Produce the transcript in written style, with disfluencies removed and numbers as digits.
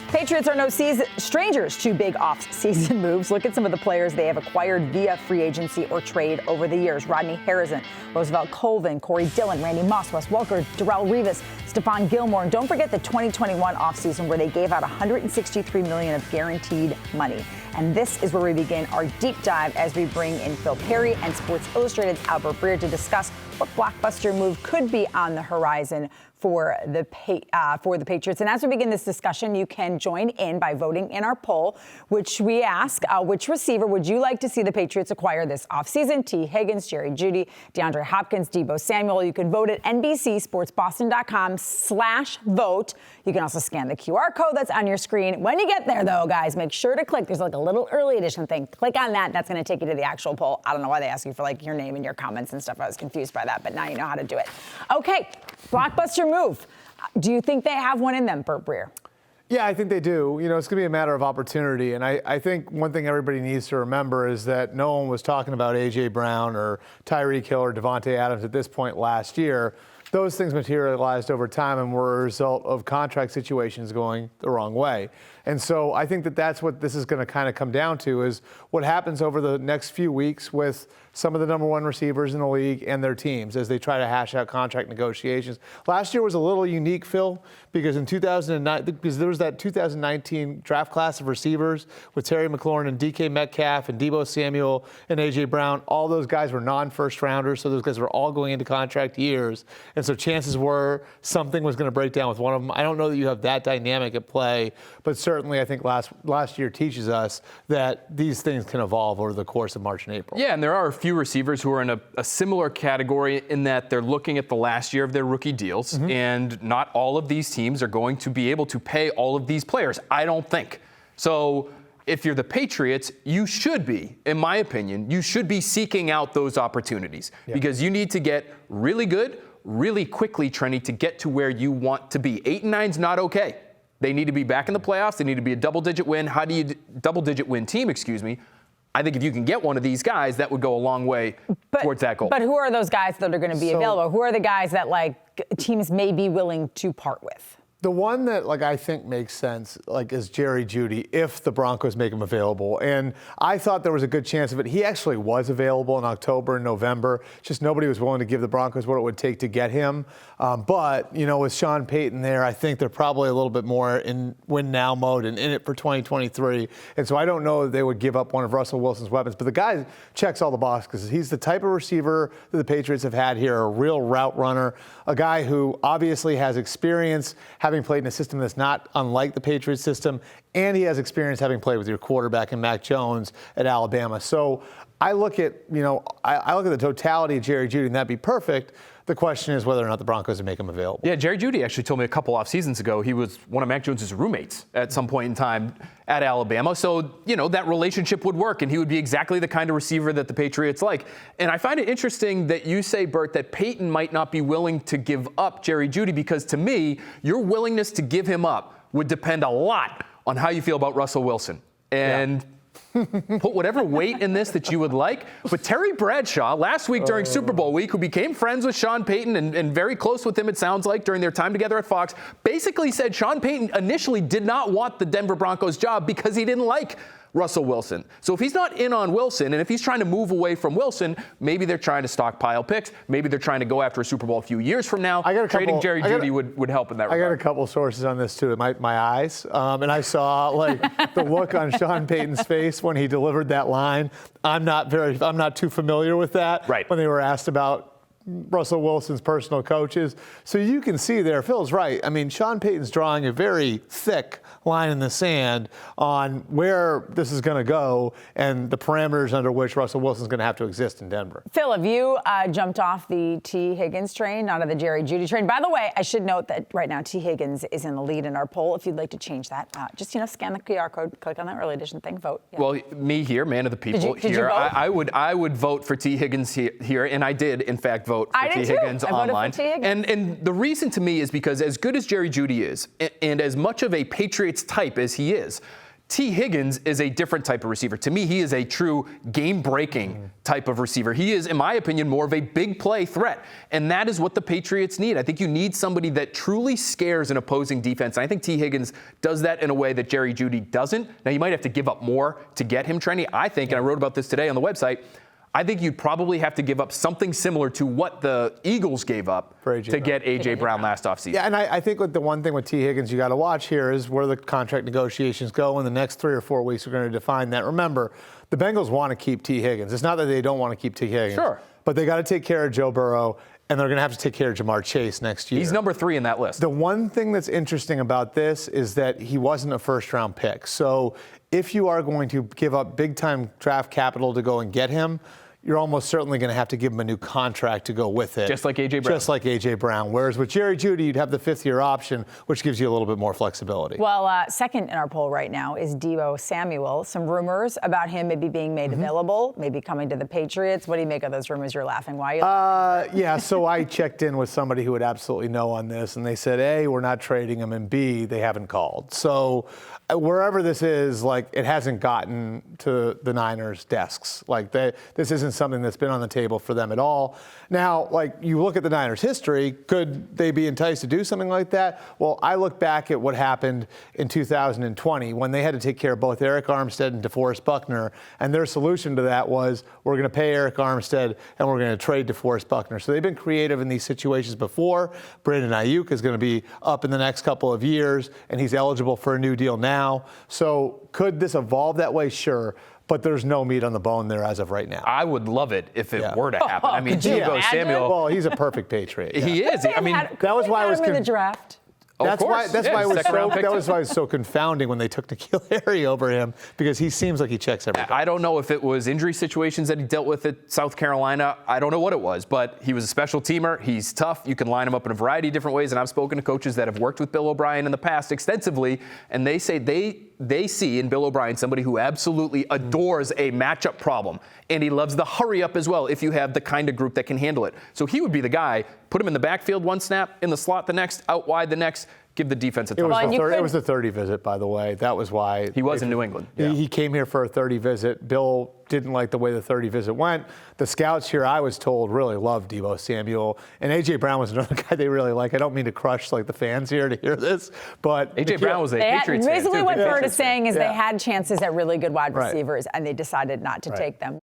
Patriots are no strangers to big off-season moves. Look at some of the players they have acquired via free agency or trade over the years. Rodney Harrison, Roosevelt Colvin, Corey Dillon, Randy Moss, Wes Welker, Darrell Revis, Stephon Gilmore. And don't forget the 2021 offseason where they gave out $163 million of guaranteed money. And this is where we begin our deep dive as we bring in Phil Perry and Sports Illustrated's Albert Breer to discuss what blockbuster move could be on the horizon for the Patriots. And as we begin this discussion, you can join in by voting in our poll, which we ask, which receiver would you like to see the Patriots acquire this offseason? T. Higgins, Jerry Jeudy, DeAndre Hopkins, Deebo Samuel. You can vote at NBCSportsBoston.com/vote. You can also scan the QR code that's on your screen. When you get there, though, guys, make sure to click. There's like a little early edition thing. Click on that. That's going to take you to the actual poll. I don't know why they ask you for like your name and your comments and stuff. I was confused by that, but now you know how to do it. Okay, blockbuster move. Do you think they have one in them, Burt Breer? Yeah, I think they do. You know, it's going to be a matter of opportunity. And I think one thing everybody needs to remember is that no one was talking about A.J. Brown or Tyreek Hill or Devontae Adams at this point last year. Those things materialized over time and were a result of contract situations going the wrong way. And so I think that that's what this is going to kind of come down to is what happens over the next few weeks with some of the number one receivers in the league and their teams as they try to hash out contract negotiations. Last year was a little unique, Phil, because in 2009, because there was that 2019 draft class of receivers with Terry McLaurin and DK Metcalf and Deebo Samuel and A.J. Brown. All those guys were non-first rounders, so those guys were all going into contract years. And so chances were something was going to break down with one of them. I don't know that you have that dynamic at play, but certainly I think last year teaches us that these things can evolve over the course of March and April. Yeah, and there are a few receivers who are in a similar category in that they're looking at the last year of their rookie deals, and not all of these teams are going to be able to pay all of these players, I don't think. So if you're the Patriots, you should be, in my opinion, you should be seeking out those opportunities because you need to get really good, really quickly, Trenni, to get to where you want to be. 8-9's not okay. They need to be back in the playoffs. They need to be a double-digit win. How do you double-digit win team, I think if you can get one of these guys, that would go a long way towards that goal. But who are those guys that are going to be available? Who are the guys that like teams may be willing to part with? The one that I think makes sense is Jerry Jeudy if the Broncos make him available. And I thought there was a good chance of it. He actually was available in October and November. Just nobody was willing to give the Broncos what it would take to get him. But, with Sean Payton there, I think they're probably a little bit more in win-now mode and in it for 2023. And so I don't know that they would give up one of Russell Wilson's weapons. But the guy checks all the boxes. He's the type of receiver that the Patriots have had here, a real route runner, a guy who obviously has experience having played in a system that's not unlike the Patriots system, and he has experience having played with your quarterback in Mac Jones at Alabama. So I look at, I look at the totality of Jerry Jeudy, and that'd be perfect. The question is whether or not the Broncos would make him available. Yeah, Jerry Jeudy actually told me a couple off seasons ago he was one of Mac Jones' roommates at some point in time at Alabama. So, that relationship would work, and he would be exactly the kind of receiver that the Patriots like. And I find it interesting that you say, Burt, that Payton might not be willing to give up Jerry Jeudy because, to me, your willingness to give him up would depend a lot on how you feel about Russell Wilson. And put whatever weight in this that you would like. But Terry Bradshaw, last week during Super Bowl week, who became friends with Sean Payton and very close with him, it sounds like, during their time together at Fox, basically said Sean Payton initially did not want the Denver Broncos job because he didn't like Russell Wilson. So if he's not in on Wilson, and if he's trying to move away from Wilson, maybe they're trying to stockpile picks. Maybe they're trying to go after a Super Bowl a few years from now. Trading Jerry Jeudy would help in that regard. I got a couple sources on this, too. My eyes. And I saw, the look on Sean Payton's face when he delivered that line. I'm not too familiar with that. Right. When they were asked about Russell Wilson's personal coaches. So you can see there, Phil's right. I mean, Sean Payton's drawing a very thick line in the sand on where this is going to go and the parameters under which Russell Wilson's going to have to exist in Denver. Phil, have you jumped off the T. Higgins train, not of the Jerry Jeudy train? By the way, I should note that right now T. Higgins is in the lead in our poll. If you'd like to change that, just scan the QR code, click on that early edition thing, vote. Yeah. Well, me here, man of the people, did you vote? I would vote for T. Higgins here, and I did in fact vote for T. Higgins online. For T. Higgins. And the reason to me is because as good as Jerry Jeudy is, and as much of a Patriots type as he is, T. Higgins is a different type of receiver. To me, he is a true game-breaking type of receiver. He is, in my opinion, more of a big play threat, and that is what the Patriots need. I think you need somebody that truly scares an opposing defense, and I think T. Higgins does that in a way that Jerry Jeudy doesn't. Now, you might have to give up more to get him, Trenni. I think, and I wrote about this today on the website, I think you'd probably have to give up something similar to what the Eagles gave up to get A.J. Brown last offseason. Yeah, and I think the one thing with T. Higgins you got to watch here is where the contract negotiations go in the next 3 or 4 weeks. We're going to define that. Remember, the Bengals want to keep T. Higgins. It's not that they don't want to keep T. Higgins. Sure. But they got to take care of Joe Burrow, and they're going to have to take care of Jamar Chase next year. He's number 3 in that list. The one thing that's interesting about this is that he wasn't a first-round pick. So if you are going to give up big-time draft capital to go and get him, you're almost certainly going to have to give him a new contract to go with it. Just like A.J. Brown. Just like A.J. Brown. Whereas with Jerry Jeudy, you'd have the 5th-year option, which gives you a little bit more flexibility. Well, second in our poll right now is Deebo Samuel. Some rumors about him maybe being made available, maybe coming to the Patriots. What do you make of those rumors? You're laughing. Why are you laughing? Yeah, so I checked in with somebody who would absolutely know on this, and they said, A, we're not trading him, and B, they haven't called. So wherever this is, like, it hasn't gotten to the Niners' desks. Like, this isn't something that's been on the table for them at all. Now, like, you look at the Niners' history, could they be enticed to do something like that? Well, I look back at what happened in 2020 when they had to take care of both Eric Armstead and DeForest Buckner, and their solution to that was, we're going to pay Eric Armstead and we're going to trade DeForest Buckner. So they've been creative in these situations before. Brandon Ayuk is going to be up in the next couple of years, and he's eligible for a new deal now. So could this evolve that way? Sure. But there's no meat on the bone there as of right now. I would love it if it were to happen. I mean, Deebo Samuel. Well, he's a perfect Patriot. He is. I mean, that was why I was in the draft. That's why it was That so confounding when they took N'Keal Harry over him, because he seems like he checks everything. I don't know if it was injury situations that he dealt with at South Carolina. I don't know what it was, but he was a special teamer. He's tough. You can line him up in a variety of different ways, and I've spoken to coaches that have worked with Bill O'Brien in the past extensively, and they say they see in Bill O'Brien somebody who absolutely adores a matchup problem, and he loves the hurry up as well if you have the kind of group that can handle it. So he would be the guy, put him in the backfield one snap, in the slot the next, out wide the next, give the defense a ton. It was the 30 visit, by the way. That was why. He was in New England. He came here for a 30 visit. Bill didn't like the way the 30 visit went. The scouts here, I was told, really loved Deebo Samuel. And A.J. Brown was another guy they really like. I don't mean to crush like the fans here to hear this, but A.J. Brown was a Patriots fan. Basically what Bird is saying is they had chances at really good wide receivers, and they decided not to take them.